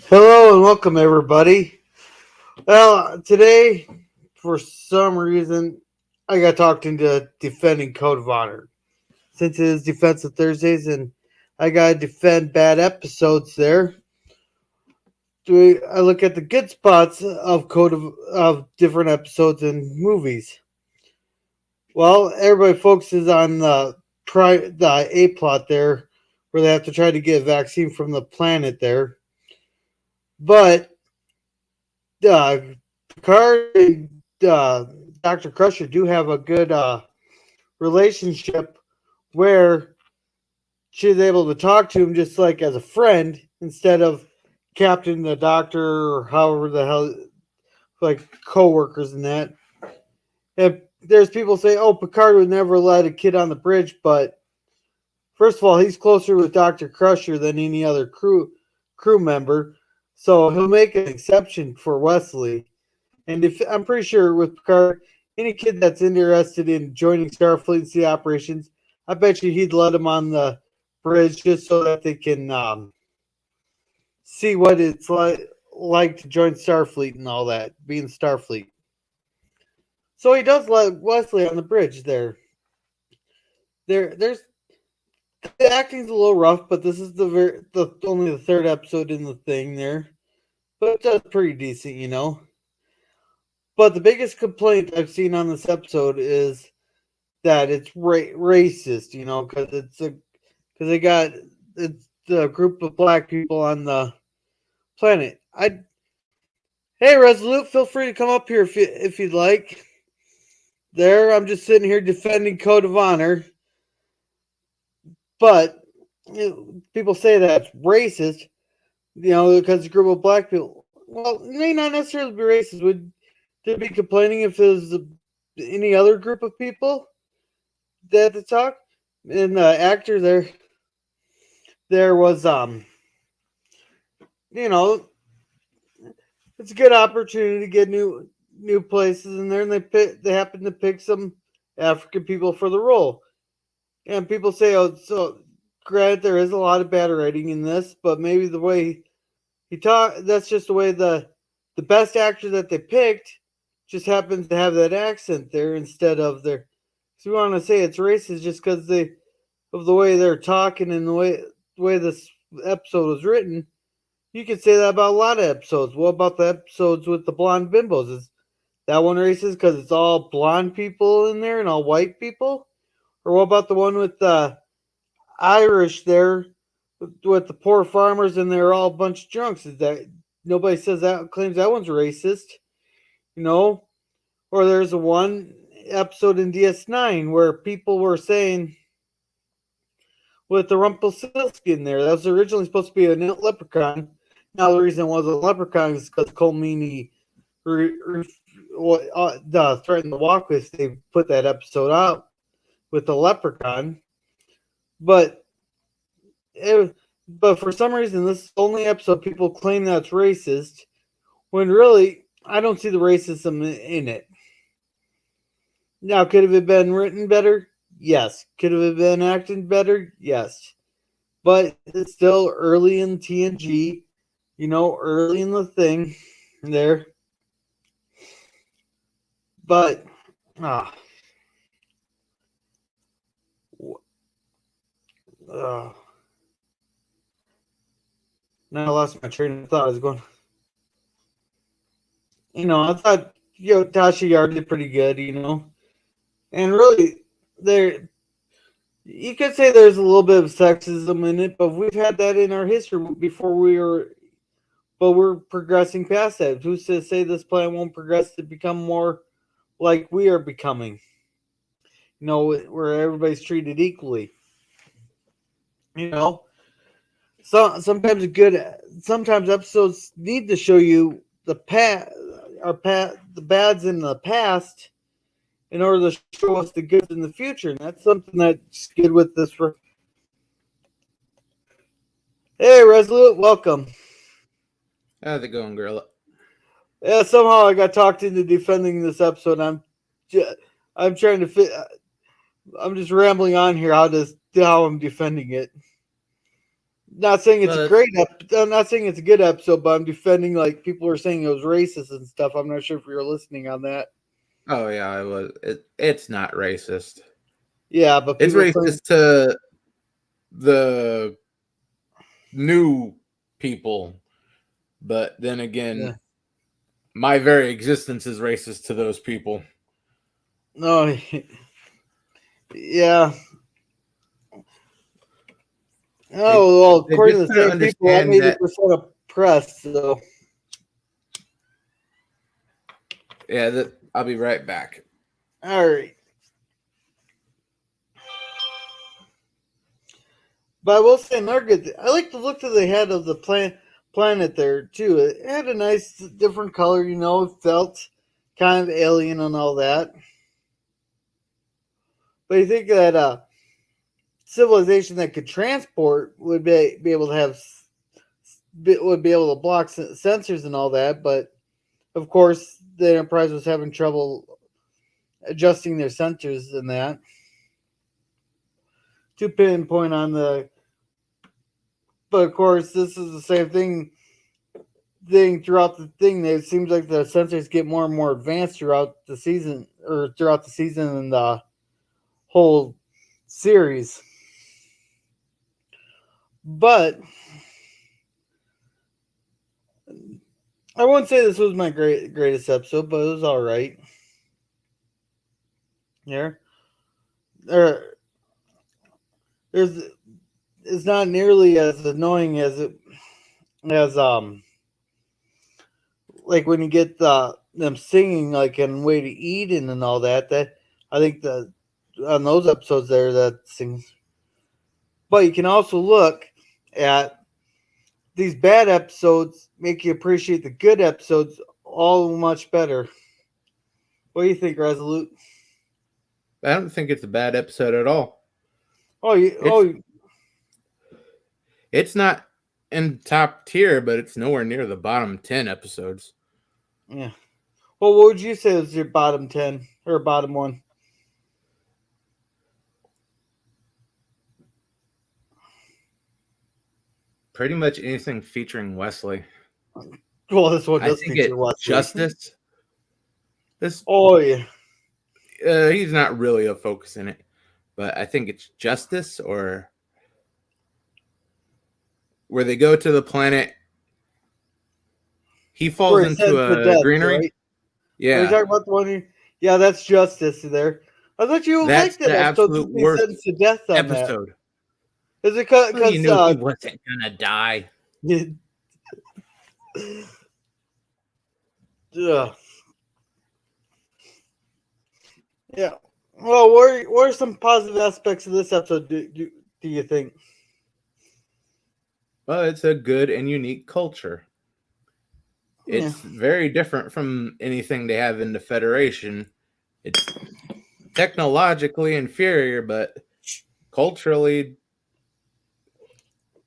Hello and welcome, everybody. Well, today, for some reason, I got talked into defending Code of Honor. Since it is Defensive Thursdays and I got to defend bad episodes there, I look at the good spots of of different episodes and movies. Well, everybody focuses on the A plot there, where they have to try to get a vaccine from the planet there. But uh, Picard and Dr. Crusher do have a good relationship where she's able to talk to him just like as a friend instead of Captain the Doctor or however the hell, like co-workers and that. And there's people say, oh, Picard would never let a kid on the bridge, but first of all, he's closer with Dr. Crusher than any other crew member, so he'll make an exception for Wesley. And if I'm pretty sure with Picard, any kid that's interested in joining Starfleet and sea operations, I bet you he'd let him on the bridge just so that they can see what it's like to join Starfleet and all that, be in Starfleet. So he does let Wesley on the bridge there. There's the acting's a little rough, but this is the only the third episode in the thing there. But that's pretty decent, you know. But the biggest complaint I've seen on this episode is that it's racist, you know, because they got it's the group of black people on the planet. I Hey, Resolute, feel free to come up here if you'd like. There, I'm just sitting here defending Code of Honor, but people say that's racist, you know, because it's a group of black people. Well, it may not necessarily be racist. Would they be complaining if it was any other group of people that to talk? And the actor there was you know, it's a good opportunity to get new places in there, and they happen to pick some African people for the role. And people say, oh, so granted, there is a lot of bad writing in this, but maybe the way he talk that's just the way the best actor that they picked just happens to have that accent there instead of their. So we want to say it's racist just because they of the way they're talking and the way this episode was written. You could say that about a lot of episodes. What about the episodes with the blonde bimbos? Is that one racist because it's all blonde people in there and all white people? Or what about the one with the Irish there with the poor farmers and they're all a bunch of drunks? Is that nobody says that claims that one's racist? You know? Or there's a one episode in DS9 where people were saying with the Rumpelstiltskin there. That was originally supposed to be a leprechaun. Now the reason it was a leprechaun is because Cole Meany threatened to walk with. They put that episode out with the leprechaun, but but for some reason this only episode people claim that's racist when really I don't see the racism in it. Now, could have it been written better? Yes. Could have it been acted better? Yes. But it's still early in TNG, you know, early in the thing there. But ah, uh, now I lost my train of thought. I was going, you know, I thought Tasha Yar did pretty good, you know, and really there you could say there's a little bit of sexism in it, but we've had that in our history before we were. But we're progressing past that. Who's to say this planet won't progress to become more like we are becoming? You know, where everybody's treated equally. You know, sometimes sometimes episodes need to show you the bads in the past in order to show us the goods in the future, and that's something that's good with this. Hey, Resolute, welcome. How's it going, Gorilla? Yeah, somehow I got talked into defending this episode. I'm trying to fit. I'm just rambling on here how I'm defending it. Not saying it's a But great I'm not saying it's a good episode, but I'm defending like people were saying it was racist and stuff. I'm not sure if you're listening on that. oh yeah, it's not racist. Yeah, but It's people claim racist to the new people, but then again, yeah. my very existence is racist to those people. No, yeah. They Oh well, they according just to the gotta same people, I'm understand that. 80% oppressed. So Yeah, that I'll be right back. all right. But I will say another good. I like the look that they had of the planet there too. It had a nice different color. It felt kind of alien and all that. But you think that civilization that could transport would be able to have would be able to block sensors and all that, but of course the Enterprise was having trouble adjusting their sensors and that. To pinpoint on the, but of course this is the same thing throughout the thing. It seems like the sensors get more and more advanced throughout the season, or throughout the season and the whole series. But I wouldn't say this was my greatest episode, but it was all right. Yeah, there's it's not nearly as annoying as like when you get them singing like in Way to Eden and all that. That I think the on those episodes there that sings. But you can also look at these bad episodes, make you appreciate the good episodes all much better. What do you think, Resolute? I don't think it's a bad episode at all. Oh, It's it's not in top tier, but it's nowhere near the bottom 10 episodes. yeah. Well, what would you say is your bottom 10 or bottom one? Pretty much anything featuring Wesley. Well, this one I does think feature it Wesley. Justice. This Oh yeah. he's not really a focus in it, but I think it's Justice or where they go to the planet. He falls Where it into sends to a death, greenery. right? Are you Yeah, talking about the one? Yeah, that's Justice there. I thought you would like that's that the episode absolute since he worst sentenced to death on that. episode. Is it Well, you because knew he wasn't gonna die. yeah. Yeah. Well, what are some positive aspects of this episode? Do you think? Well, it's a good and unique culture. Yeah. It's very different from anything they have in the Federation. It's technologically inferior, but culturally,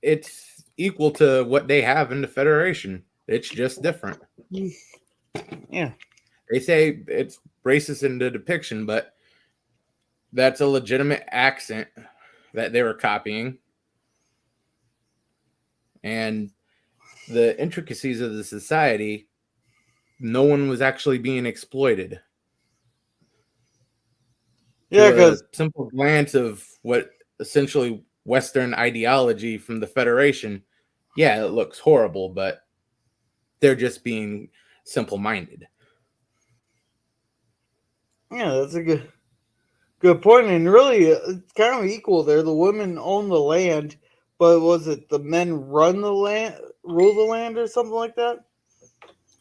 it's equal to what they have in the Federation. It's just different. Yeah. They say it's racist in the depiction, but that's a legitimate accent that they were copying. And the intricacies of the society, no one was actually being exploited. Yeah, To a because simple glance of what essentially Western ideology from the Federation, yeah, it looks horrible, but they're just being simple minded. yeah, that's a good point, and really, it's kind of equal there. The women own the land, but was it the men run the land, rule the land, or something like that?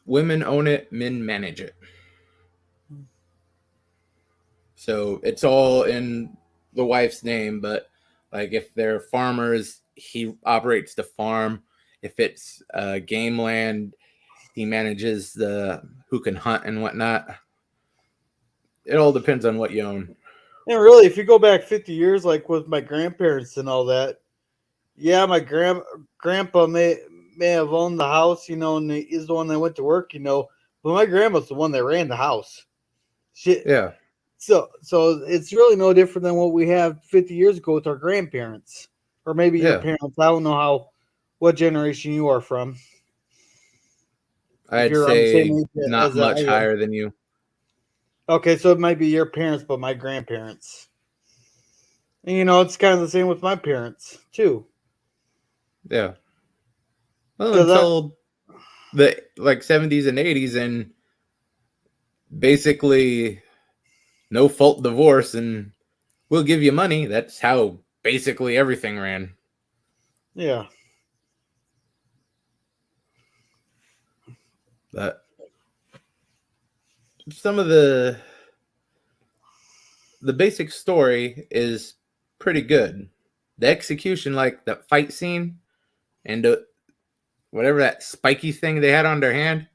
Women own it, men manage it. So it's all in the wife's name, but like if they're farmers, he operates the farm. If it's game land, he manages the who can hunt and whatnot. It all depends on what you own. And really, if you go back 50 years, like with my grandparents and all that, yeah, my grandpa may have owned the house, and he is the one that went to work, but my grandma's the one that ran the house. She, Yeah. so it's really no different than what we have 50 years ago with our grandparents or maybe your Yeah. parents. I don't know what generation you are from. If I'd you're on the say same age not as I much am. higher than you. Okay, so it might be your parents, but my grandparents. And it's kind of the same with my parents too. Yeah. Well, Because until the like 70s and 80s, and basically no fault divorce, and we'll give you money. That's how basically everything ran. yeah, But some of the basic story is pretty good. The execution, like the fight scene and whatever that spiky thing they had on their hand,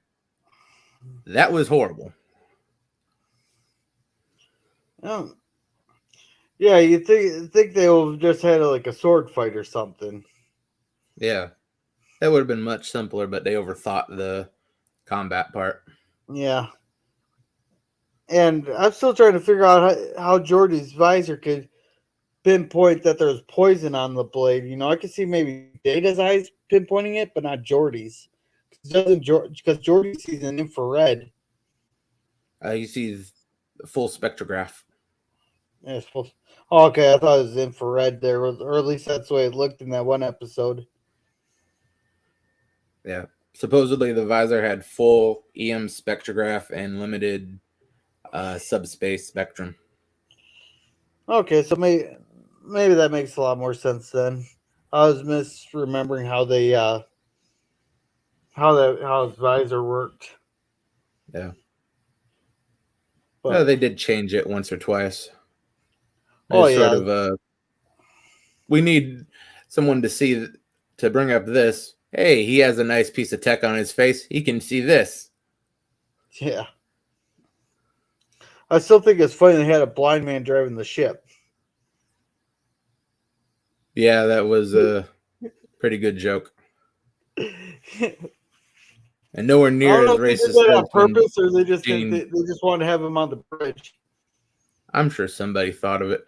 that was horrible. um, yeah. You think they will just had like a sword fight or something. Yeah, that would have been much simpler, but they overthought the combat part. Yeah, and I'm still trying to figure out how Jordy's visor could pinpoint that there's poison on the blade. I could see maybe Data's eyes pinpointing it, but not Jordy's. Because Jordy sees an infrared. You see the full spectrograph. Yeah, it's supposed. Oh, okay, I thought it was infrared there, or at least that's the way it looked in that one episode. Yeah. Supposedly the visor had full EM spectrograph and limited subspace spectrum. Okay, so maybe that makes a lot more sense then. I was misremembering how his visor worked. Yeah. But No, they did change it once or twice. oh It's yeah, sort of we need someone to bring up this. Hey, he has a nice piece of tech on his face. He can see this. yeah. I still think it's funny they had a blind man driving the ship. Yeah, that was a pretty good joke. I And nowhere don't near know as if they did racist that on as when purpose or they just didn't. Gene. They just wanted to have him on the bridge. I'm sure somebody thought of it.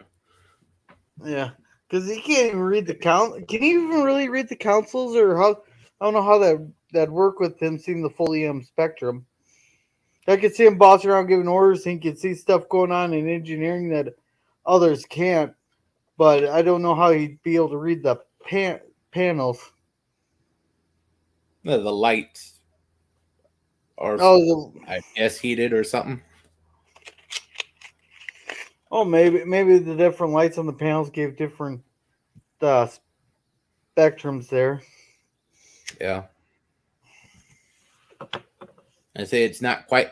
Yeah, because he can't even read the count. Can he even really read the councils or how? I don't know how that work with him seeing the full EM spectrum. I could see him bossing around giving orders. He can see stuff going on in engineering that others can't. But I don't know how he'd be able to read the panels. The lights are, Oh, I guess, heated or something. maybe the different lights on the panels gave different uh, spectrums there. Yeah. I say it's not quite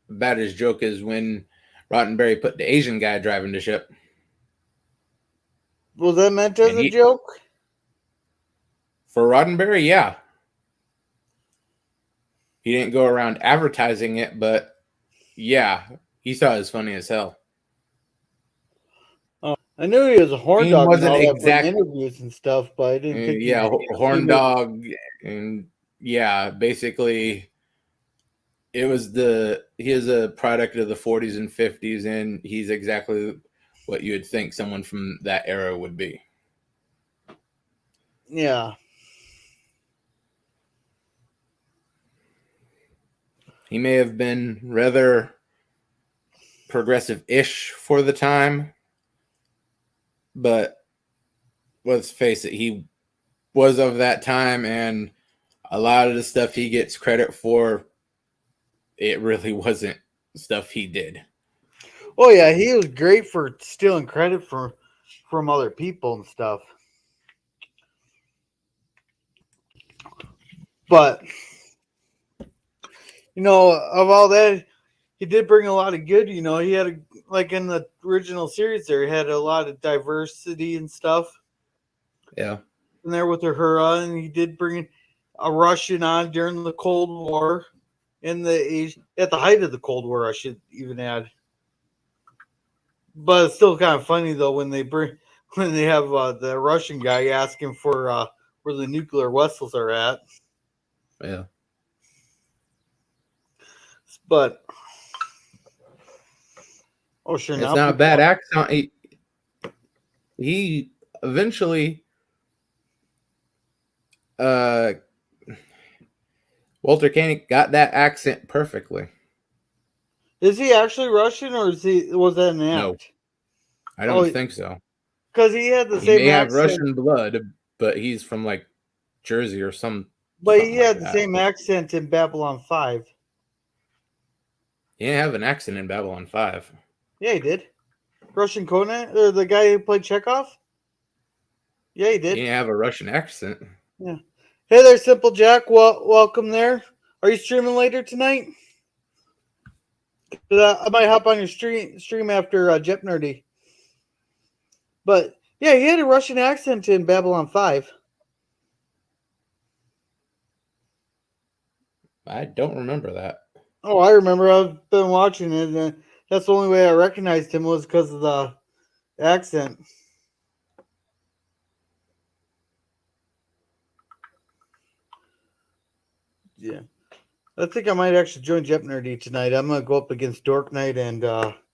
about as joke as when Rottenberry put the Asian guy driving the ship. Was that meant as And a joke? for Roddenberry, yeah. He didn't go around advertising it, but yeah, he thought it was funny as hell. I knew he was a horn He dog and wasn't all that from exact, interviews and stuff, but I didn't think yeah, he horn made. dog, and yeah, basically, he is a product of the 40s and 50s, and he's exactly what you would think someone from that era would be. Yeah. He may have been rather progressive-ish for the time, but let's face it, he was of that time, and a lot of the stuff he gets credit for, it really wasn't stuff he did. Oh yeah, he was great for stealing credit from other people and stuff. But of all that, he did bring a lot of good. He had like in the original series there, he had a lot of diversity and stuff. Yeah. In there with Uhura, and he did bring a Russian on during the Cold War, at the height of the Cold War, I should even add. But it's still kind of funny though when they have the Russian guy asking for where the nuclear vessels are at. Yeah. But oh sure, It's now not a people bad accent. He eventually Uh, Walter Koenig got that accent perfectly. Is he actually Russian, or was that an No, act? I don't Oh, think so. because he had the He may same have accent, Russian blood, but he's from like Jersey or something he like had the that. same accent in Babylon 5. He didn't have an accent in Babylon 5. Yeah, he did. Russian Conan, or the guy who played Chekhov? Yeah, he He did. didn't have a Russian accent. Yeah. Hey there, Simple Jack. Welcome there. Are you streaming later tonight? I might hop on your stream after Jet Nerdy. But yeah, he had a Russian accent in Babylon 5. I don't remember that. Oh, I remember. I've been watching it, and that's the only way I recognized him was because of the accent. Yeah. I think I might actually join Jet Nerdy tonight. I'm going to go up against Dork Knight and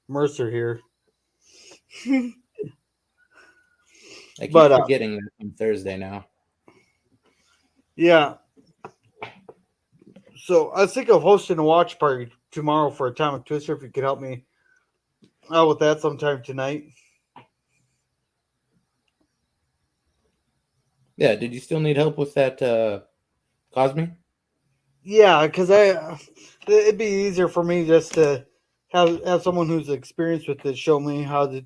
Mercer here. I keep But forgetting that on Thursday now. yeah. So I think of hosting a watch party tomorrow for Atomic Twister. If you could help me out with that sometime tonight. Yeah, did you still need help with that Cosme? Yeah, because it'd be easier for me just to have someone who's experienced with it show me how to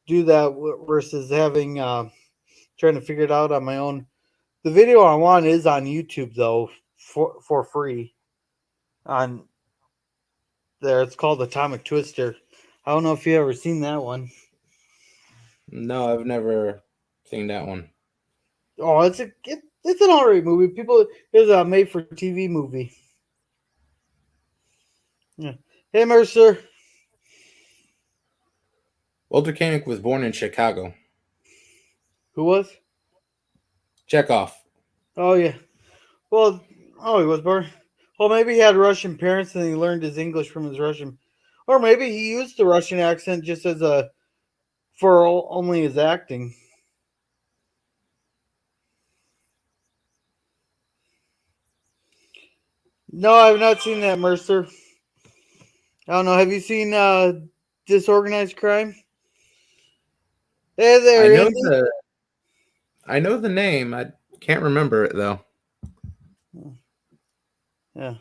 do that versus having trying to figure it out on my own. The video I want is on YouTube though for free on there. It's called Atomic Twister. I don't know if you ever seen that one. No, I've never seen that one. Oh, it's an alright movie. It's a made for TV movie. Yeah. Hey Mercer. Walter Koenig was born in Chicago. Who was? Chekhov. Oh yeah. Well, he was born. Well, maybe he had Russian parents and he learned his English from his Russian, or maybe he used the Russian accent just as only his acting. No, I've not seen that, Mercer. I don't know. Have you seen Disorganized Crime? Hey there, Andy. I know the name. I can't remember it though. Yeah.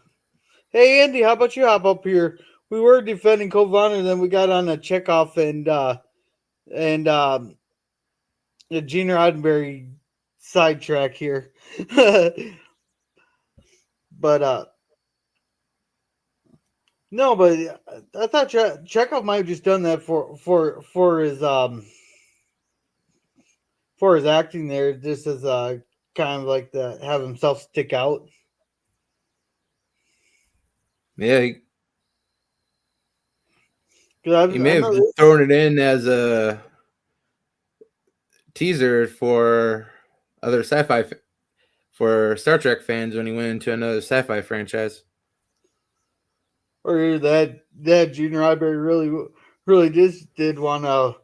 Hey, Andy, how about you hop up here? We were defending Kovan, and then we got on a Chekhov and Gene Roddenberry sidetrack here. But no, but I thought Chekhov might have just done that for his acting there, just as kind of like the have himself stick out. Yeah, he may I have know just thrown it in as a teaser for other for Star Trek fans when he went into another sci-fi franchise. or that Gene Roddenberry really did want a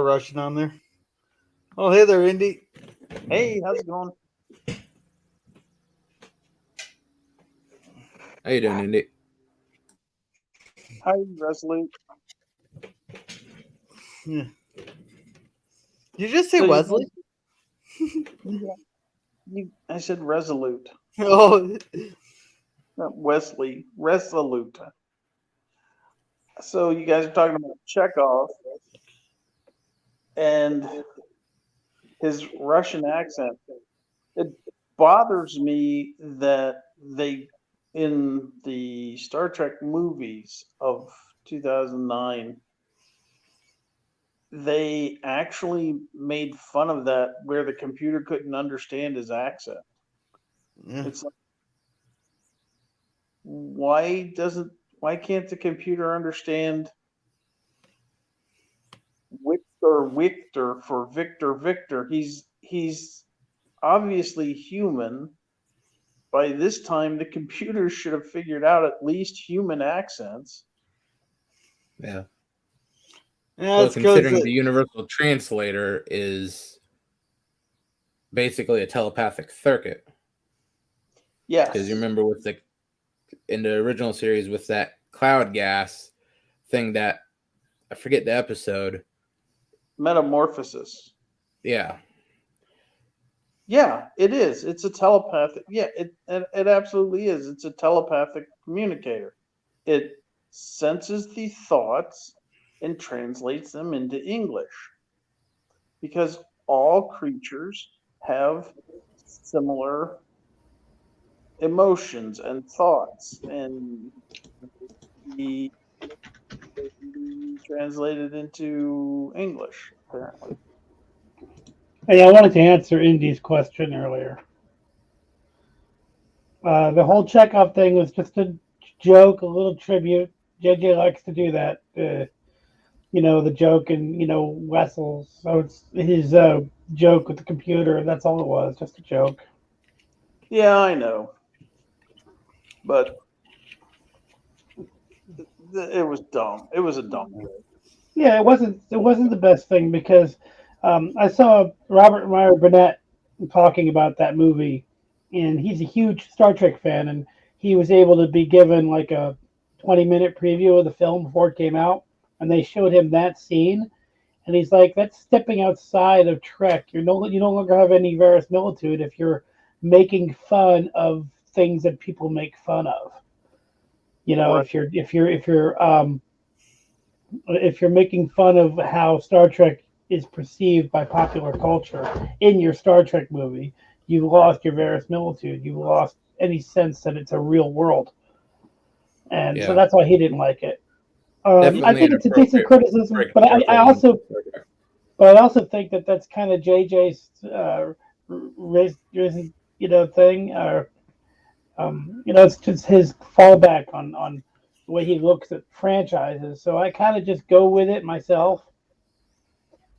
Russian on there. Oh, hey there, Indy. Hey, how's it going? How you doing, Indy? Hi, Resolute. Yeah. Did you just say So Wesley? I said Resolute, Oh, not Wesley. Resolute. So you guys are talking about Chekhov and his Russian accent. It bothers me that in the Star Trek movies of 2009, they actually made fun of that where the computer couldn't understand his accent. yeah. It's like, why can't the computer understand Victor for Victor? He's obviously human. By this time, the computer should have figured out at least human accents. Yeah. Yeah, Well, it's because considering the universal translator is basically a telepathic circuit. Yes. Because you remember in the original series with that cloud gas thing that I forget the episode. Metamorphosis. Yeah. Yeah, it is. It's a telepathic. Yeah, it absolutely is. It's a telepathic communicator. It senses the thoughts and translates them into English. Because all creatures have similar emotions and thoughts, and he translated into English, apparently. Hey, I wanted to answer Indy's question earlier. The whole Chekhov thing was just a joke, a little tribute. JJ likes to do that. The joke and, Wessels. So it's his joke with the computer. That's all it was, just a joke. Yeah, I know. But it was dumb. It was a dumb joke. Yeah, it wasn't the best thing because I saw Robert Meyer Burnett talking about that movie, and he's a huge Star Trek fan, and he was able to be given like a 20-minute preview of the film before it came out, and they showed him that scene, and he's like, "That's stepping outside of Trek. You no longer have any verisimilitude if you're making fun of things that people make fun of. Right. If you're making fun of how Star Trek is perceived by popular culture in your Star Trek movie, you've lost your verisimilitude. You've lost any sense that it's a real world." And so that's why he didn't like it. I think it's a decent criticism, but I also think that that's kind of JJ's thing, or it's just his fallback on the way he looks at franchises. So I kind of just go with it myself.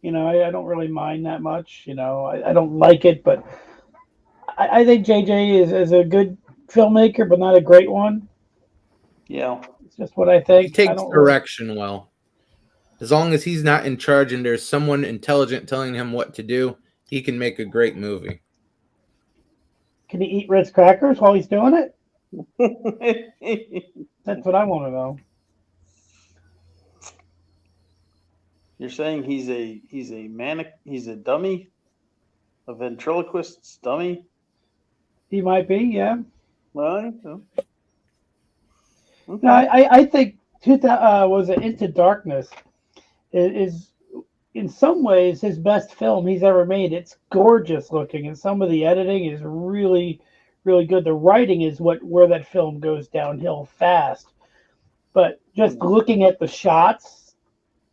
I don't really mind that much. I don't like it, but I think JJ is a good filmmaker, but not a great one. Yeah. It's just what I think. He takes direction well. As long as he's not in charge and there's someone intelligent telling him what to do, he can make a great movie. Can he eat Ritz crackers while he's doing it? That's what I want to know. You're saying he's a dummy, a ventriloquist's dummy? He might be, yeah. Right. Okay. No, I think was it Into Darkness is in some ways his best film he's ever made. It's gorgeous looking, and some of the editing is really, really good. The writing is where that film goes downhill fast. But just looking at the shots,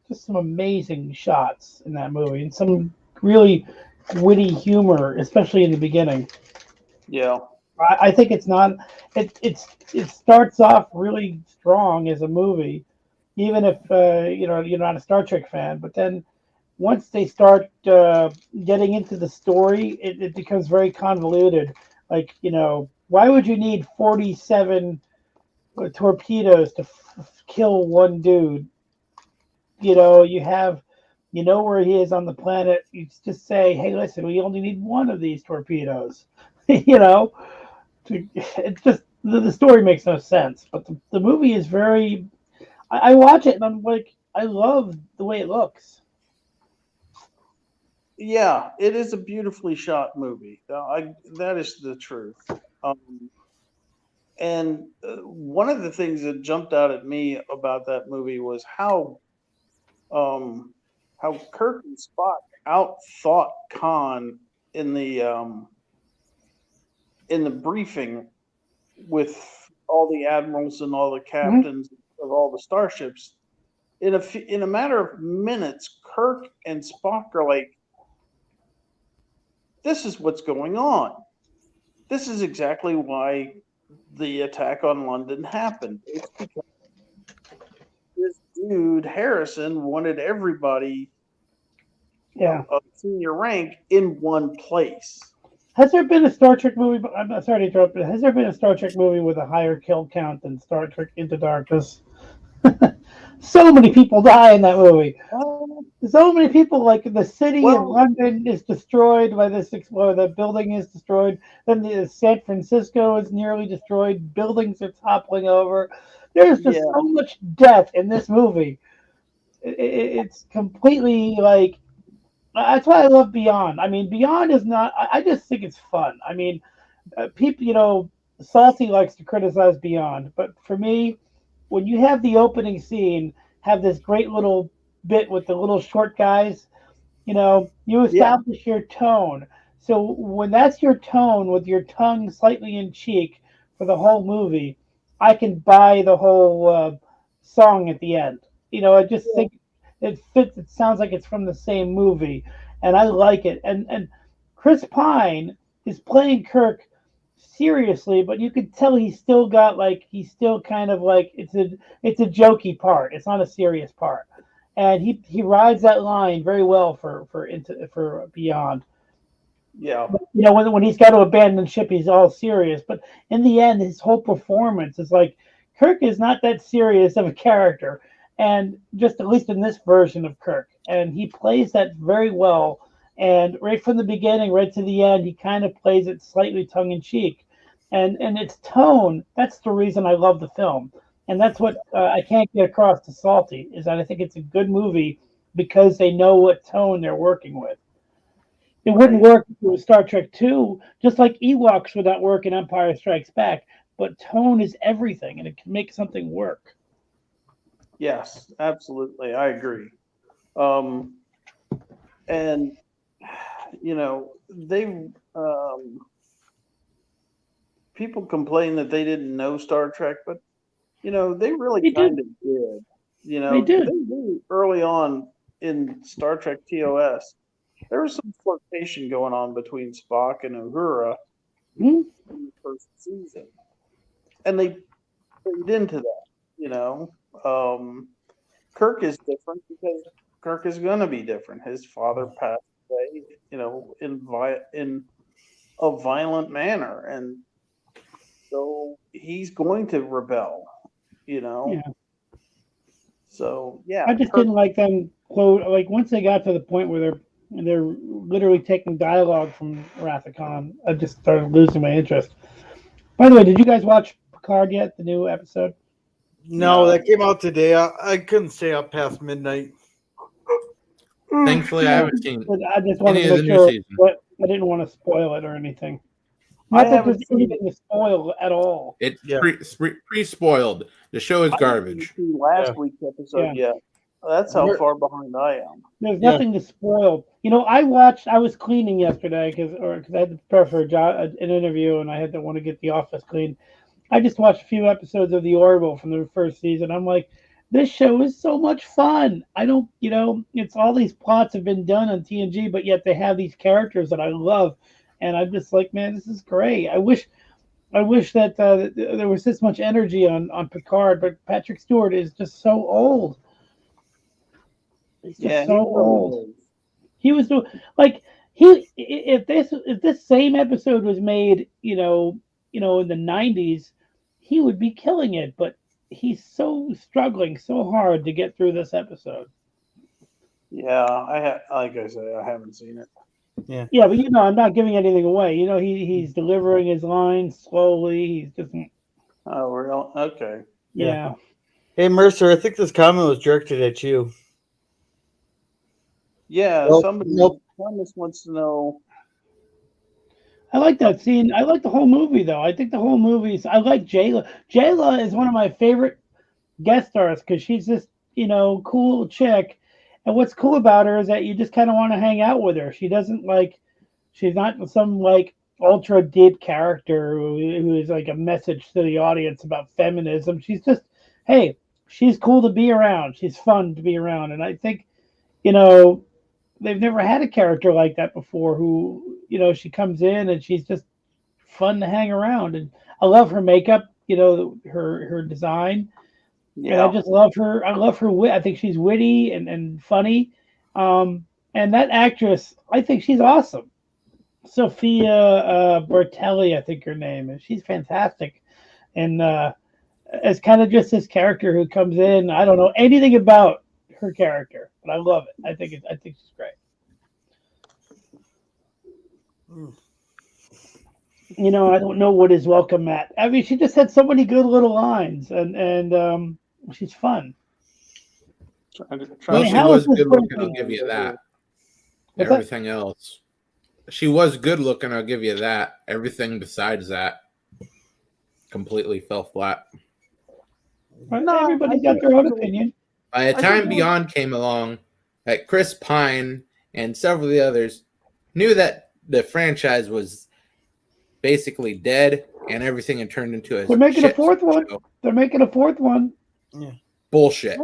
just some amazing shots in that movie, and some really witty humor, especially in the beginning. Yeah. I think it's not. It starts off really strong as a movie, even if you're not a Star Trek fan. But then once they start getting into the story, it becomes very convoluted. Like, why would you need 47 torpedoes to kill one dude? You have, where he is on the planet. You just say, hey, listen, we only need one of these torpedoes. It's just the story makes no sense. But the movie is very. I watch it and I'm like, I love the way it looks. Yeah, it is a beautifully shot movie. That is the truth. And one of the things that jumped out at me about that movie was how Kirk and Spock outthought Khan in the briefing with all the admirals and all the captains of all the starships. In a matter of minutes, Kirk and Spock are like, this is what's going on. This is exactly why the attack on London happened. It's because this dude, Harrison, wanted everybody of senior rank in one place. Has there been a Star Trek movie? I'm not sorry to interrupt, but has there been a Star Trek movie with a higher kill count than Star Trek Into Darkness? So many people die in that movie. So many people, like the city of Well, London is destroyed by this, or the building is destroyed. Then San Francisco is nearly destroyed. Buildings are toppling over. There's just yeah, so much death in this movie. It's completely like that's why I love Beyond. I mean, Beyond is not. I just think it's fun. I mean, people, Salty likes to criticize Beyond, but for me, when you have the opening scene, have this great little bit with the little short guys, you yeah, establish your tone. So when that's your tone with your tongue slightly in cheek for the whole movie, I can buy the whole song at the end. I just yeah, think it fits. It sounds like it's from the same movie, and I like it. And Chris Pine is playing Kirk seriously, but you could tell he's still kind of like it's a jokey part. It's not a serious part, and he rides that line very well for Beyond. yeah, When he's got to abandon ship, he's all serious, but in the end, his whole performance is like Kirk is not that serious of a character, and just at least in this version of Kirk, and he plays that very well. And right from the beginning, right to the end, he kind of plays it slightly tongue in cheek, and its tone. That's the reason I love the film, and that's what I can't get across to Salty is that I think it's a good movie because they know what tone they're working with. It wouldn't right. work if it was Star Trek 2, just like Ewoks would not work in Empire Strikes Back. But tone is everything, and it can make something work. Yes, absolutely. I agree. Um, and they people complain that they didn't know Star Trek, but they really They kind did. of did. They They did. knew early on in Star Trek TOS, there was some flirtation going on between Spock and Uhura Hmm? in the first season, and they played into that. You know, um, Kirk is different because Kirk is going to be different. His father passed away, in a violent manner, and so he's going to rebel. You know, Yeah. so yeah, I just Kirk. didn't like them quote like once they got to the point where they're literally taking dialogue from Wrath of Khan. I just started losing my interest. By the way, did you guys watch Picard yet? The new episode? No, No, that came out today. I couldn't stay up past midnight. Thankfully, I Yeah, haven't seen but I just wanted any to of the make new sure season. what I didn't want to spoil it or anything. I Not that there's haven't seen. anything to spoil at all. It's Yeah, pre spoiled. The show is I didn't garbage. see yeah, last week's episode Yeah. yet. That's how Mer- far behind I am. There's yeah. nothing to spoil. I was cleaning yesterday because I had to prepare for an interview and I had to want to get the office clean. I just watched a few episodes of The Orville from the first season. I'm like, this show is so much fun. I don't, it's all these plots have been done on TNG, but yet they have these characters that I love, and I'm just like, man, this is great. I wish that there was this much energy on Picard, but Patrick Stewart is just so old. He's just Yeah, he so old. really is. He was doing like he if this same episode was made, in the '90s, he would be killing it. But he's so struggling so hard to get through this episode. Yeah, like I say, I haven't seen it. Yeah, but I'm not giving anything away. He's delivering his lines slowly. He's just Oh, real? Okay. Yeah. yeah. Hey Mercer, I think this comment was directed at you. Yeah, Nope, somebody, nope. Thomas wants to know. I like that scene. I like the whole movie though. I think the whole movie's. I like Jayla. Jayla is one of my favorite guest stars because she's this cool chick, and what's cool about her is that you just kind of want to hang out with her. She's not some like ultra deep character who is like a message to the audience about feminism. She's just, hey, she's cool to be around. She's fun to be around, and I think you know they've never had a character like that before. Who she comes in and she's just fun to hang around, and I love her makeup. Her design, and I Yeah, just love her. I love her wit. I think she's witty and funny. And that actress, I think she's awesome. Sophia Bertelli, I think her name is. She's fantastic, and as kind of just this character who comes in. I don't know anything about her character, but I love it. I think she's great. You know, I don't know what is welcome Matt. I mean, she just had so many good little lines, and she's fun. Well, mean, she how was is this good looking. I'll working? give you that. What's that? Everything else, she was good looking. I'll give you that. Everything besides that completely fell flat. No, Everybody's I got think their own it's- opinion. By the I time think- Beyond came along, like Chris Pine and several of the others knew that the franchise was basically dead and everything had turned into a They're making a shit fourth one. show. They're making a fourth one. Bullshit.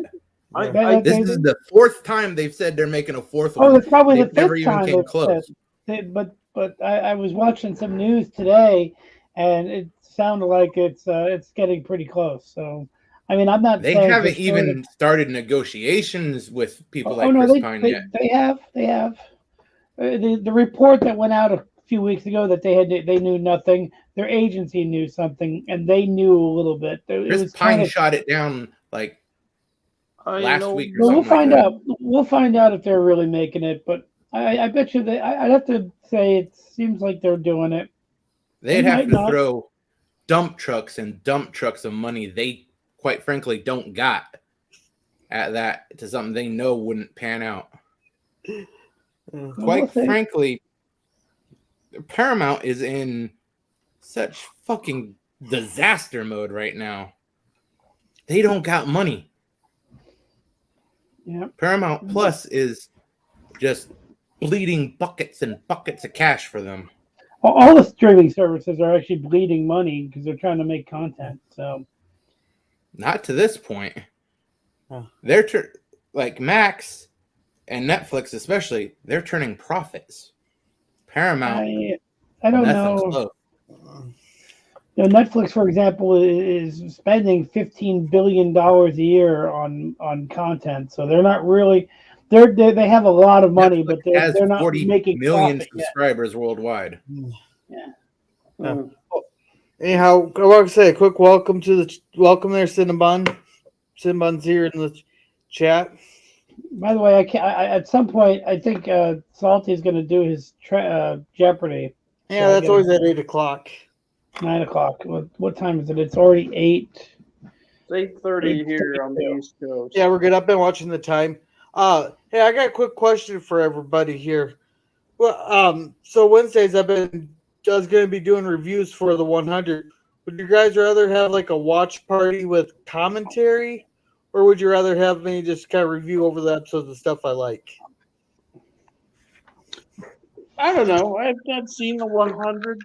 This is the fourth time they've said they're making a fourth one. Oh, it's probably They've the never fifth even time came they've close. said. But I was watching some news today, and it sounded like it's getting pretty close. So, I mean, I'm not. They saying haven't for sure even started negotiations with people Oh like no, Chris Pine yet. they have. The report that went out a few weeks ago that they knew nothing. Their agency knew something, and they knew a little bit. It Chris was Pine kind of. shot it down like last week or Well, we'll something find like that. out. We'll find out if they're really making it. But I bet you I'd have to say it seems like they're doing it. They'd They have might to not. throw dump trucks and dump trucks of money they quite frankly don't got at that to something they know wouldn't pan out. Quite see. frankly, Paramount is in such fucking disaster mode right now. They don't got money. Yeah. Paramount Plus is just bleeding buckets and buckets of cash for them. All the streaming services are actually bleeding money because they're trying to make content. So Not to this point. Huh. They're like Max and Netflix, especially. They're turning profits. Paramount, I don't nothing's know. close. You know, Netflix, for example, is spending $15 billion a year on content. So they're not really they have a lot of money, Netflix but has they're not 40 making million profit yet. subscribers worldwide. Anyhow, I want to say a quick welcome to welcome there, Cinnabon. Cinnabon's here in the chat. By the way, at some point I think Salty is going to do his Jeopardy. Yeah, that's always at 8:00. 9:00. What time is it? It's already 8. It's 8:30 here on the East Coast. Yeah, we're good. I've been watching the time. Hey, I got a quick question for everybody here. Well, so Wednesdays I was going to be doing reviews for the 100. Would you guys rather have like a watch party with commentary, or would you rather have me just kind of review over the episodes of stuff I like? I don't know. I've not seen the 100.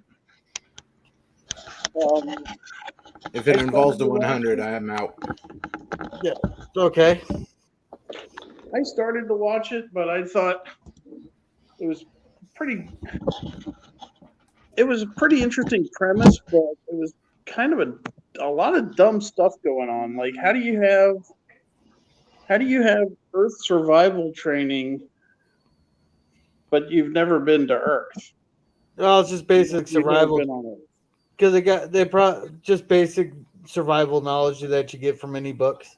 If it involves the 100, I am out. Okay. I started to watch it, but I thought it was a pretty interesting premise, but it was kind of a lot of dumb stuff going on. Like, how do you have Earth survival training, but you've never been to Earth? Well, it's just basic You've never survival. been on Earth. Because they just basic survival knowledge that you get from any books.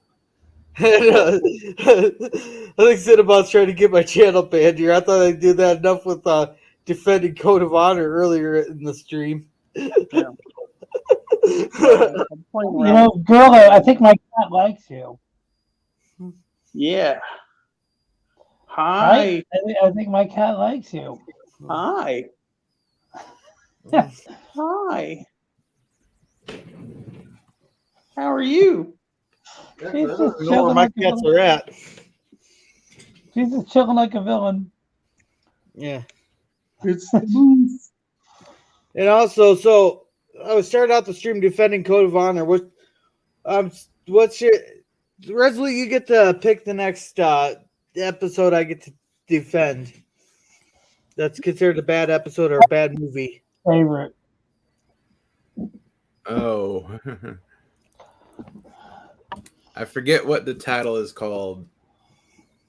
I think Cinnabon's trying to get my channel banned here. I thought I'd do that enough with defending Code of Honor earlier in the stream. I'm playing You around. know, girl, I think my cat likes you. Yeah. Hi. Right? I think my cat likes you. Hi. Hi. How are you? I She's just don't know where chilling my like a cats little- are at. She's just chilling like a villain. Yeah. It's the moose. And also, so I was starting out the stream defending Code of Honor. What's your Resolute? You get to pick the next episode I get to defend. That's considered a bad episode or a bad movie. Favorite. Oh. I forget what the title is called.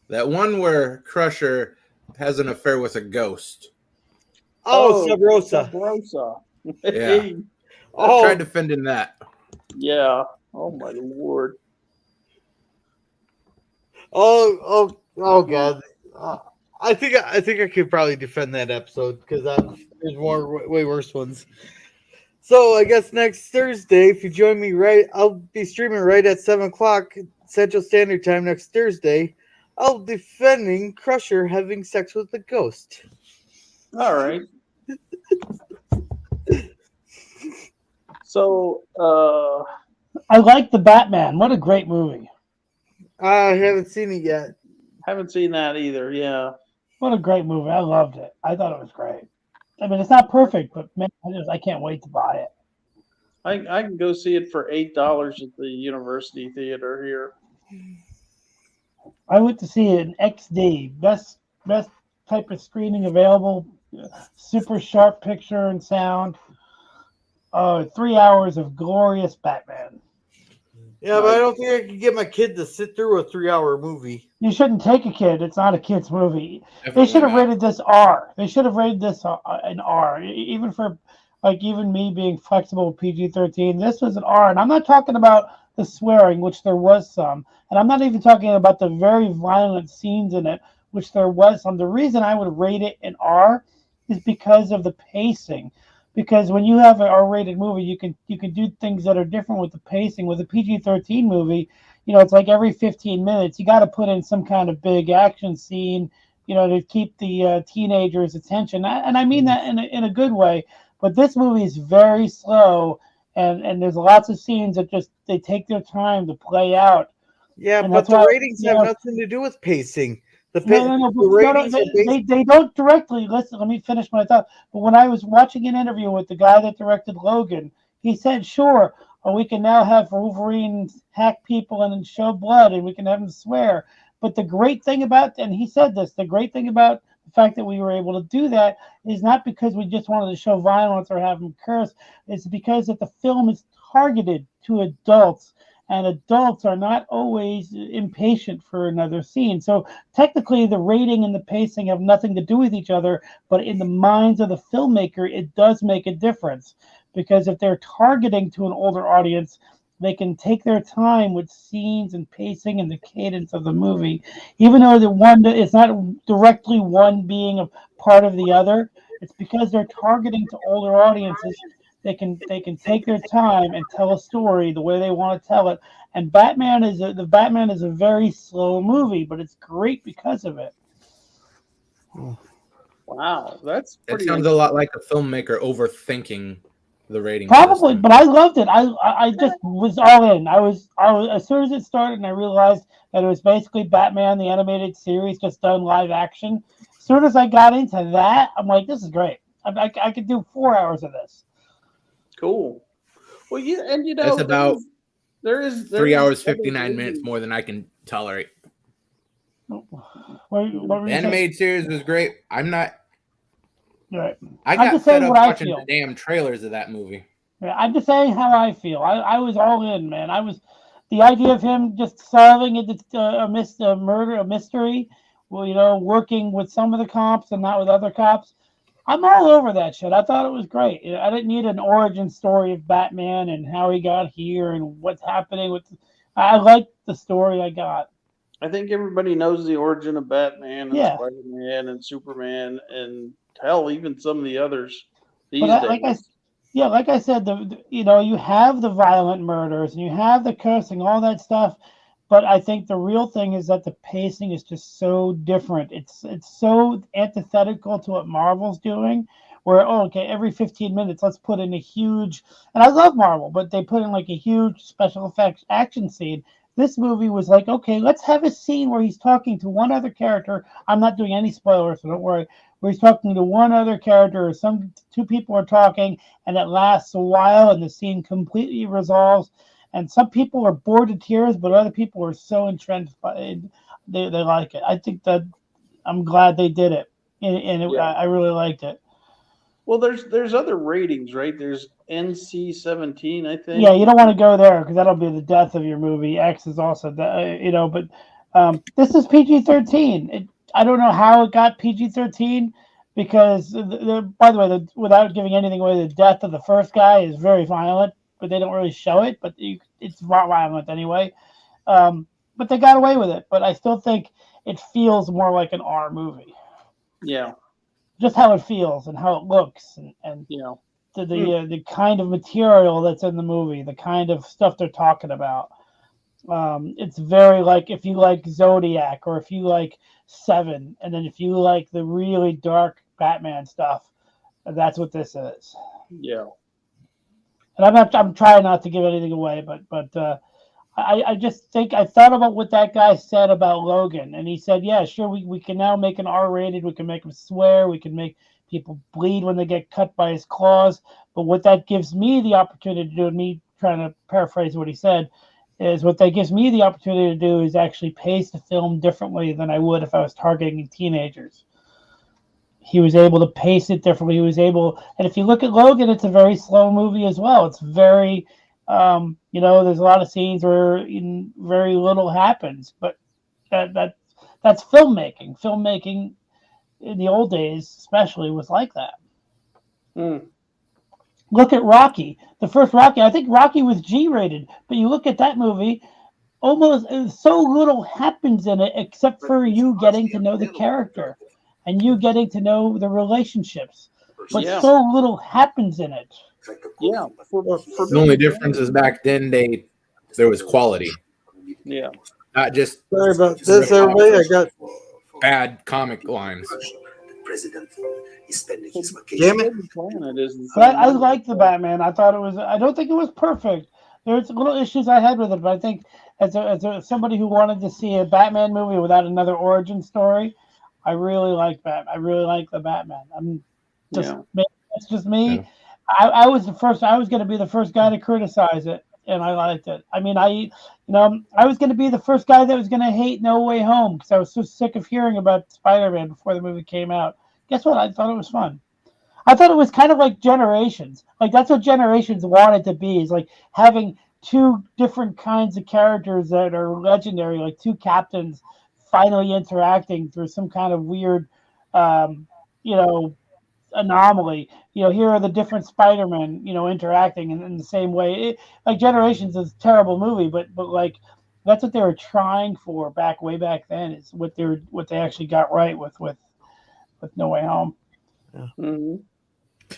That one where Crusher has an affair with a ghost. Oh, Sub Rosa. Sub Rosa. Yeah. I Oh, tried defending that. Yeah. Oh my lord. Oh God! I think I could probably defend that episode because there's more way worse ones. So I guess next Thursday, if you join me I'll be streaming right at 7 o'clock Central Standard Time next Thursday. I'll be defending Crusher having sex with a ghost. All right. So, I like the Batman. What a great movie. I haven't seen it yet. haven't seen that either. Yeah. What a great movie. I loved it. I thought it was great. I mean, it's not perfect, but man, I can't wait to buy it. I can go see it for $8 at the University Theater here. I went to see it in XD, best type of screening available, super sharp picture and sound. 3 hours of glorious Batman. Yeah, but I don't think I can get my kid to sit through a 3-hour movie. You shouldn't take a kid. It's not a kid's movie. Definitely They should have not. rated this R. They should have rated this an R. Even for even me being flexible with PG-13, this was an R. And I'm not talking about the swearing, which there was some, and I'm not even talking about the very violent scenes in it, which there was some. The reason I would rate it an R is because of the pacing. Because when you have an R-rated movie, you can do things that are different with the pacing. With a PG-13 movie, it's like every 15 minutes you got to put in some kind of big action scene, to keep the teenagers' attention. And I mean that in a good way. But this movie is very slow, and there's lots of scenes that they take their time to play out. Yeah, And but that's the why, ratings have nothing to do with pacing. The no, ratings are based. they don't directly listen. Let me finish my thought. But when I was watching an interview with the guy that directed Logan, he said, "Sure, we can now have Wolverine hack people and show blood, and we can have him swear." But the great thing about, and he said this, the great thing about the fact that we were able to do that is not because we just wanted to show violence or have him curse. It's because that the film is targeted to adults. And adults are not always impatient for another scene. So technically, the rating and the pacing have nothing to do with each other. But in the minds of the filmmaker, it does make a difference. Because if they're targeting to an older audience, they can take their time with scenes and pacing and the cadence of the movie. Even though it's not directly one being a part of the other, it's because they're targeting to older audiences. They can take their time and tell a story the way they want to tell it. And Batman is a very slow movie, but it's great because of it. Wow, that's That pretty. sounds a lot like a filmmaker overthinking the rating. Probably, system. but I loved it. I just was all in. I was as soon as it started, and I realized that it was basically Batman the animated series just done live action. As soon as I got into that, I'm like, this is great. I could do 4 hours of this. Cool. Well, and That's about there is 3 hours, other 59 minutes movies. more than I can tolerate. What were The you saying? animated series was great. Right. I I'm got just fed saying up what I watching feel. the damn trailers of that movie. Yeah, I'm just saying how I feel. I was all in, man. The idea of him just solving a murder, a mystery, well, working with some of the cops and not with other cops. I'm all over that shit. I thought it was great. I didn't need an origin story of Batman and how he got here and what's happening with. I liked the story I got. I think everybody knows the origin of Batman and Yeah. Spider-Man and Superman and hell, even some of the others these But days. like I said, you have the violent murders and you have the cursing, all that stuff. But I think the real thing is that the pacing is just so different. It's so antithetical to what Marvel's doing, where okay, every 15 minutes let's put in a huge. And I love Marvel, but they put in like a huge special effects action scene. This movie was like, okay, let's have a scene where he's talking to one other character. I'm not doing any spoilers, so don't worry. Where he's talking to one other character, or two people are talking, and it lasts a while, and the scene completely resolves. And some people are bored to tears, but other people are so entrenched by it, they like it. I think that I'm glad they did it, and I really liked it. Well, there's other ratings, right? There's NC-17, I think. Yeah, you don't want to go there because that'll be the death of your movie. X is also, but this is PG-13. I don't know how it got PG-13 because, by the way, without giving anything away, the death of the first guy is very violent, but they don't really show it. But it's violent anyway. But but they got away with it. But I still think it feels more like an R movie. Yeah. Just how it feels and how it looks, and Yeah. the kind of material that's in the movie, the kind of stuff they're talking about. It's very like if you like Zodiac or if you like Seven, and then if you like the really dark Batman stuff, that's what this is. Yeah. And I'm trying not to give anything away, but I just think I thought about what that guy said about Logan, and he said, yeah, sure, we can now make an R-rated, we can make him swear, we can make people bleed when they get cut by his claws, but what that gives me the opportunity to do, and me trying to paraphrase what he said, is what that gives me the opportunity to do is actually pace the film differently than I would if I was targeting teenagers. He was able to pace it differently. He was able, and if you look at Logan, it's a very slow movie as well. It's very, there's a lot of scenes where very little happens, but that's filmmaking. Filmmaking in the old days, especially, was like that. Mm. Look at Rocky. The first Rocky, I think Rocky was G-rated, but you look at that movie, almost so little happens in it except for you getting to know the character and you getting to know the relationships. But Yeah. so little happens in it. Yeah. The only difference is back then there was quality, Yeah. not just Sorry about this, everybody. I got bad comic lines. President is spending his Damn vacation. it. Planet is But I like the Batman. I don't think it was perfect. There's little issues I had with it, but I think as somebody who wanted to see a Batman movie without another origin story, I really like Batman. I really like the Batman. It's just me. Yeah. I was going to be the first guy to criticize it, and I liked it. I mean, I was going to be the first guy that was going to hate No Way Home because I was so sick of hearing about Spider-Man before the movie came out. Guess what? I thought it was fun. I thought it was kind of like Generations. Like that's what Generations wanted to be, is like having two different kinds of characters that are legendary, like two captains finally interacting through some kind of weird, anomaly. Here are the different Spider-Men, interacting in the same way. Like Generations is a terrible movie, but like that's what they were trying for way back then. Is what they actually got right with No Way Home. Mm-hmm.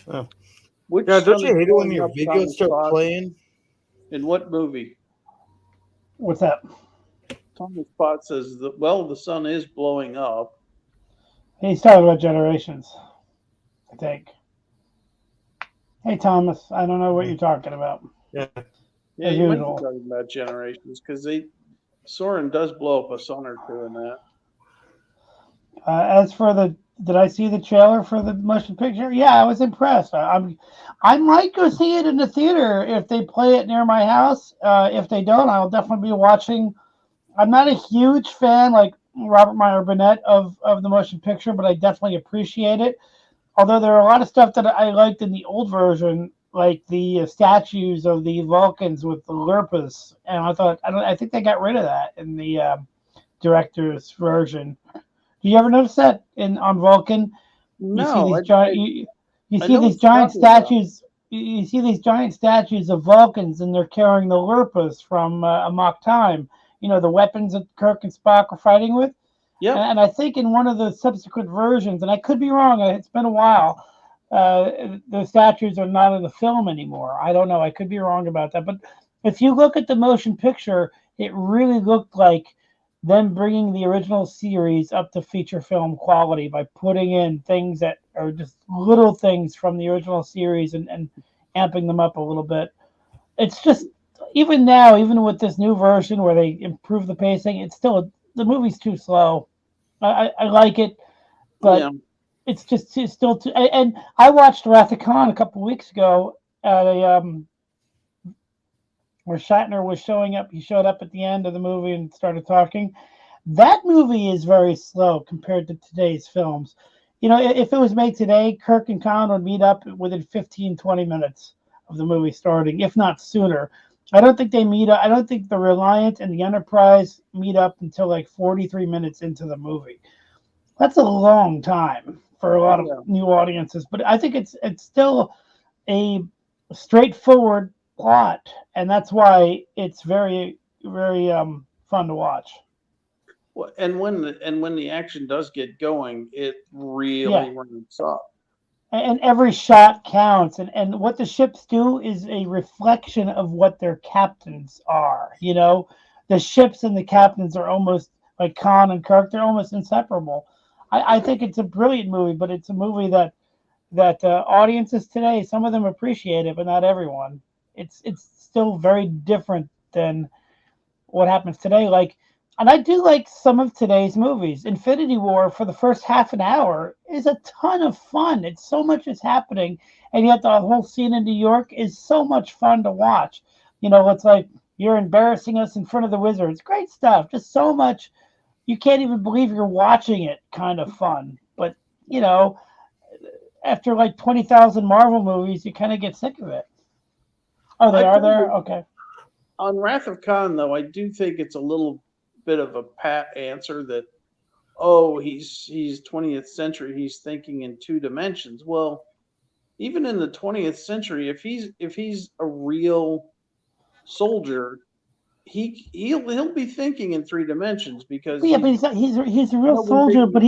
Oh. Which Yeah, don't sun you is hate it when blowing your up, videos Thomas start Potts? playing? In what movie? What's that? Thomas Potts says, the sun is blowing up. He's talking about Generations, I think. Hey, Thomas, I don't know what you're talking about. Yeah. Yeah, As you might usual. be talking about Generations because Soren does blow up a sun or two in that. As for did I see the trailer for the motion picture? Yeah, I was impressed. I might go see it in the theater if they play it near my house. If they don't, I'll definitely be watching. I'm not a huge fan like Robert Meyer Burnett of the motion picture, but I definitely appreciate it. Although there are a lot of stuff that I liked in the old version, like the statues of the Vulcans with the Lurpas, and I think they got rid of that in the director's version. Do you ever notice that on Vulcan? No, you see these giant you I see know these what giant you're talking about. statues. You see these giant statues of Vulcans, and they're carrying the Lurpas from Amok Time. The weapons that Kirk and Spock are fighting with. Yep. And I think in one of the subsequent versions, and I could be wrong, it's been a while, the statues are not in the film anymore. I don't know. I could be wrong about that. But if you look at the motion picture, it really looked like them bringing the original series up to feature film quality by putting in things that are just little things from the original series and amping them up a little bit. It's just, even now, even with this new version where they improve the pacing, it's still, the movie's too slow. I like it, but Yeah. it's still too. And I watched Wrath of Khan a couple weeks ago at where Shatner was showing up. He showed up at the end of the movie and started talking. That movie is very slow compared to today's films. If it was made today, Kirk and Khan would meet up within 15, 20 minutes of the movie starting, if not sooner. I don't think they meet up. I don't think the Reliant and the Enterprise meet up until like 43 minutes into the movie. That's a long time for a lot of new audiences, but I think it's still a straightforward plot, and that's why it's very, very fun to watch. Well, and when the action does get going, it really Yeah. ramps up. And every shot counts. And what the ships do is a reflection of what their captains are. You know, the ships and the captains are almost like Khan and Kirk. They're almost inseparable. I think it's a brilliant movie, but it's a movie that audiences today, some of them appreciate it, but not everyone. It's still very different than what happens today. Like, and I do like some of today's movies. Infinity War, for the first half an hour, is a ton of fun. It's so much is happening, and yet the whole scene in New York is so much fun to watch. You know, it's like you're embarrassing us in front of the Wizards. Great stuff. Just so much. You can't even believe you're watching it. Kind of fun, but you know, after like 20,000 Marvel movies, you kind of get sick of it. Oh, they are there? Okay. On Wrath of Khan, though, I do think it's a little bit of a pat answer that, oh, he's 20th century, he's thinking in two dimensions. Well, even in the 20th century, if he's a real soldier, he'll be thinking in three dimensions because Yeah, but he's a real nobody soldier, thinking- but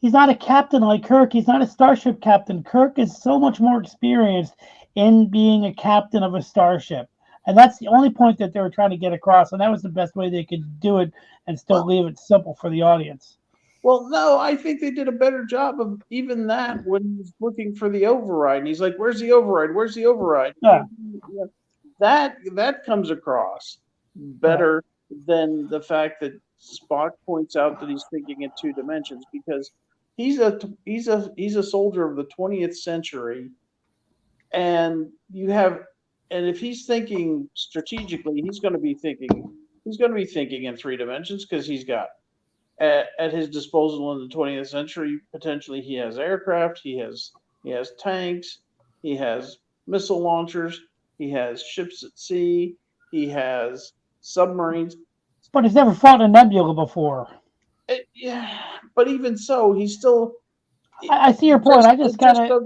he's not a captain like Kirk. He's not a starship captain. Kirk is so much more experienced in being a captain of a starship. And that's the only point that they were trying to get across, and that was the best way they could do it and still leave it simple for the audience. Well, no, I think they did a better job of even that when he's looking for the override. And he's like, "Where's the override? Where's the override?" Yeah. That comes across better than the fact that Spock points out that he's thinking in two dimensions, because he's a soldier of the 20th century, and if he's thinking strategically, he's going to be thinking in three dimensions, because he's got at his disposal in the 20th century, potentially he has aircraft, he has tanks, he has missile launchers, he has ships at sea, he has submarines. But he's never fought a nebula before. Yeah, but even so, he's still. I see your point. I just kind of.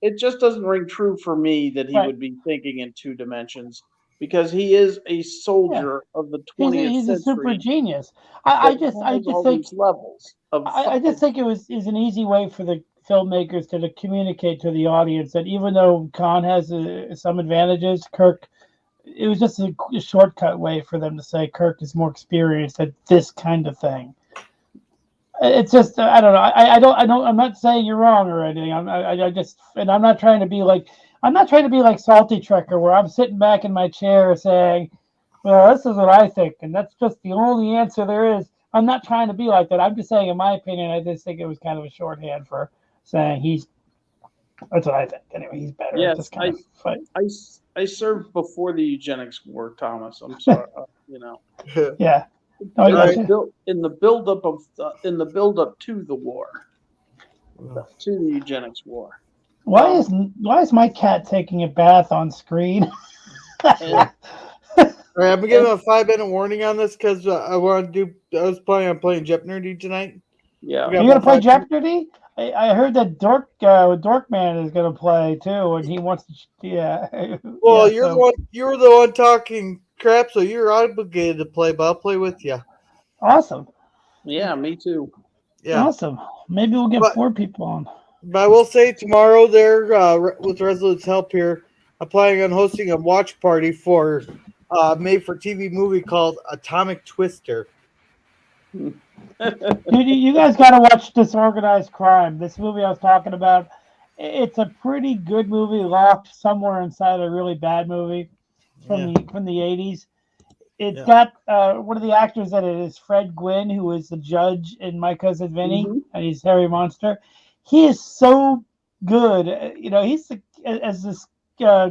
It just doesn't ring true for me that he Right. would be thinking in two dimensions, because he is a soldier of the 20th He's century. a super genius. I just all think these levels of. I just think is an easy way for the filmmakers to communicate to the audience that even though Khan has some advantages, Kirk, it was just a shortcut way for them to say Kirk is more experienced at this kind of thing. It's just I don't know. I'm not saying you're wrong or anything. I'm not trying to be like Salty Trekker, where I'm sitting back in my chair saying, well, this is what I think, and that's just the only answer there is. I'm not trying to be like that. I'm just saying, in my opinion, I just think it was kind of a shorthand for saying that's what I think. Anyway, he's better. Yes, Just kind of fight. I served before the eugenics war, Thomas. I'm sorry. Yeah. No, In the build up to the war, to the eugenics war. Why is my cat taking a bath on screen? And, All right, I'm gonna give him a 5-minute warning on this because I was planning on playing Jeopardy tonight. yeah, We got You're gonna play 5 Jeopardy? I heard that Dorkman is gonna play too, and he wants to. Yeah. Well, Yeah, you were the one talking crap, so you're obligated to play. But I'll play with you. Awesome. yeah, me too. Yeah. Awesome. Maybe we'll get But- 4 people on. But I will say tomorrow there, with Resolute's help here, I'm planning on hosting a watch party for made-for-TV movie called Atomic Twister. Dude, you guys got to watch Disorganized Crime. This movie I was talking about, it's a pretty good movie locked somewhere inside a really bad movie from the 80s. It's got one of the actors in it is Fred Gwynn, who is the judge in My Cousin Vinny, and he's Harry Monster. He is so good. You know, he's as this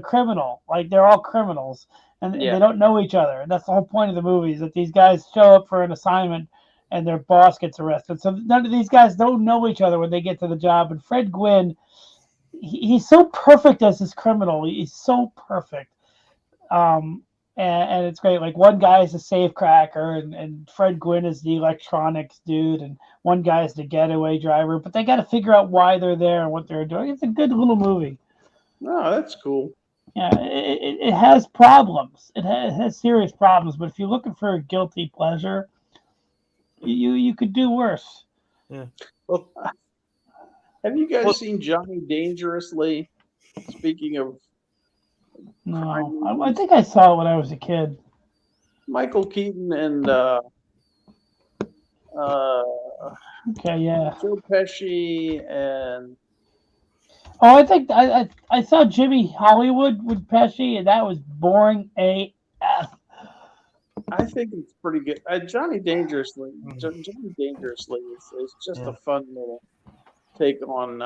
criminal. Like, they're all criminals, and they don't know each other. And that's the whole point of the movie, is that these guys show up for an assignment and their boss gets arrested. So none of these guys don't know each other when they get to the job. And Fred Gwynn, he's so perfect as this criminal. He's so perfect. And it's great. Like, one guy is a safe cracker, and Fred Gwynn is the electronics dude, and one guy is the getaway driver. But they got to figure out why they're there and what they're doing. It's a good little movie. Oh, that's cool. Yeah, it has problems. It has serious problems. But if you're looking for a guilty pleasure, you could do worse. Well, Have you guys Well- seen Johnny Dangerously? Speaking of No, I think I saw it when I was a kid. Michael Keaton and Okay, yeah. Joe Pesci and Oh, I think I saw Jimmy Hollywood with Pesci, and that was boring AF. I think it's pretty good. Johnny Dangerously, Johnny Dangerously is just Yeah. a fun little take on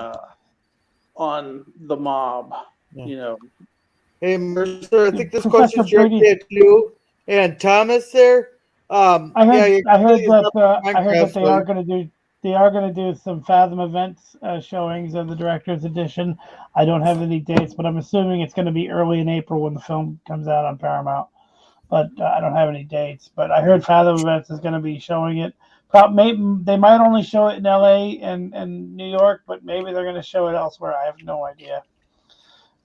the mob. Yeah. You know, hey, Mercer, I think this Professor question's directed Brady- at you and Thomas there. I heard yeah, I heard it's that not I heard that Minecraft, they are gonna do some Fathom events showings of the director's edition. I don't have any dates, but I'm assuming it's going to be early in April when the film comes out on Paramount. But I don't have any dates. But I heard Fathom Events is going to be showing it. They might only show it in LA and New York, but maybe they're going to show it elsewhere. I have no idea.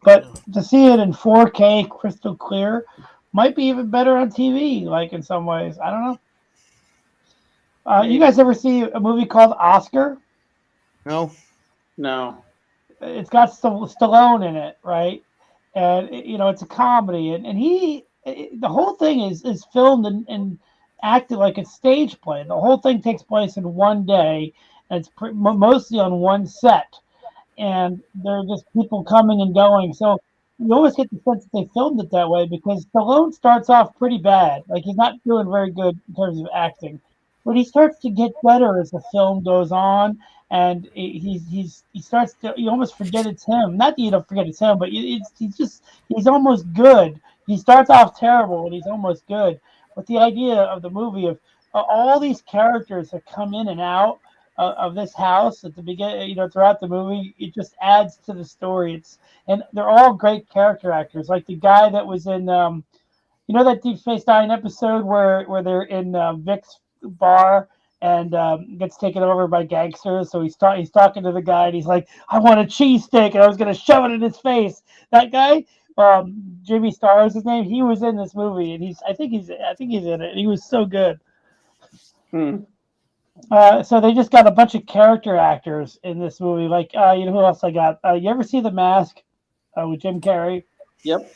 But to see it in 4K crystal clear might be even better on TV, like in some ways. I don't know. You guys ever see a movie called Oscar? No. no. It's got Stallone in it, right? And it's a comedy, and the whole thing is filmed and acted like a stage play. The whole thing takes place in one day, and it's mostly on one set, and there are just people coming and going. So you always get the sense that they filmed it that way because Stallone starts off pretty bad, like he's not doing very good in terms of acting, but he starts to get better as the film goes on, and he starts to, you almost forget it's him. Not that you don't forget it's him, but he's almost good. He starts off terrible and he's almost good. But the idea of the movie of all these characters that come in and out of this house at the beginning, throughout the movie, it just adds to the story. And they're all great character actors. Like the guy that was in, that Deep Space Nine episode where they're in Vic's bar and gets taken over by gangsters. So he's talking to the guy and he's like, "I want a cheesesteak," and I was gonna shove it in his face. That guy, Jimmy Starr is his name. He was in this movie, and I think he's in it. And he was so good. So they just got a bunch of character actors in this movie. Like, who else I got? You ever see The Mask with Jim Carrey? Yep.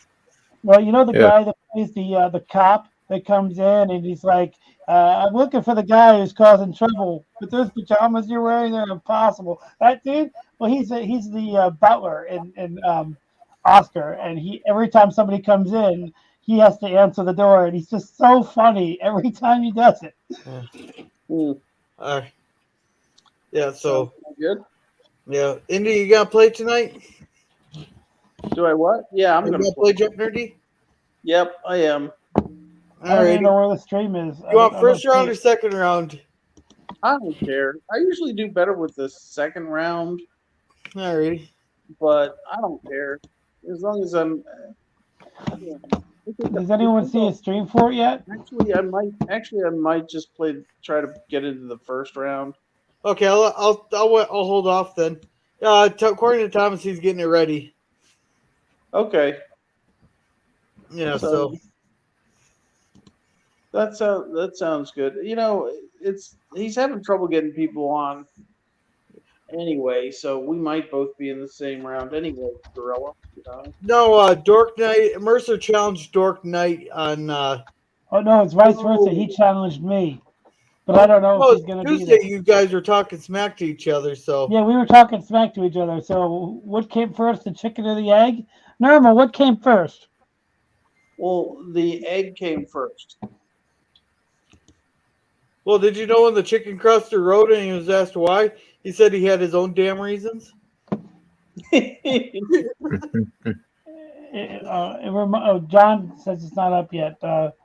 Well, the Yeah. guy that plays the cop that comes in and he's like, "I'm looking for the guy who's causing trouble, but those pajamas you're wearing are impossible." That dude, well, he's the butler in Oscar, and every time somebody comes in, he has to answer the door, and he's just so funny every time he does it. Yeah, so good. yeah, Indy, you gonna play tonight? Do I what? Yeah, I'm You gonna gonna play Jump Nerdy? Yep, I am. I don't even Alrighty. know where the stream is. You want I first don't round see or it. second round? I don't care. I usually do better with the second round, Alrighty. but I don't care as long as I'm. Does anyone see a stream for it yet? Actually, I might just try to get into the first round. Okay, I'll hold off then. According to Thomas, he's getting it ready. Okay, Yeah, So- so that sounds good. He's having trouble getting people on anyway, so we might both be in the same round anyway, Gorilla. no, Dork Knight Mercer challenged Dork Knight on Oh no, it's vice versa. He challenged me, but I don't know if he's gonna be Tuesday. there. You guys were talking smack to each other, so Yeah, we were talking smack to each other. So what came first, the chicken or the egg? Norma, what came first? Well, the egg came first. Well, did you know when the chicken cruster wrote and he was asked why? He said he had his own damn reasons. John says it's not up yet. But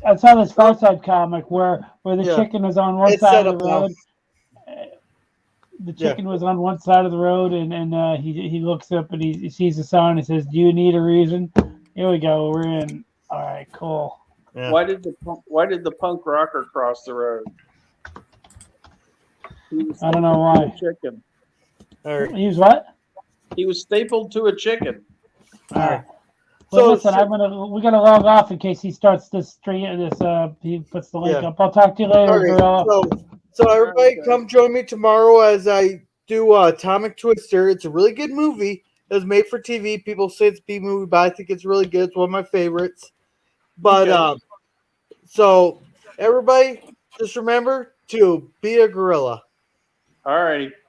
I saw this Far Side comic where the Yeah. chicken was on one It's side set of up the now. road. The chicken was on one side of the road, and he looks up and he sees the sign and says, "Do you need a reason?" Here we go. We're in. All right, cool. Yeah. Why did the punk rocker cross the road? I don't know why. Chicken. All right. He was what? He was stapled to a chicken. All right. So, Well, listen, we're gonna log off in case he starts this stream. He puts the link Yeah. up. I'll talk to you later, Okay, Gorilla. so everybody Okay. come join me tomorrow as I do Atomic Twister. It's a really good movie. It was made for TV. People say it's a B movie, but I think it's really good. It's one of my favorites. But Okay. so everybody just remember to be a gorilla. All righty.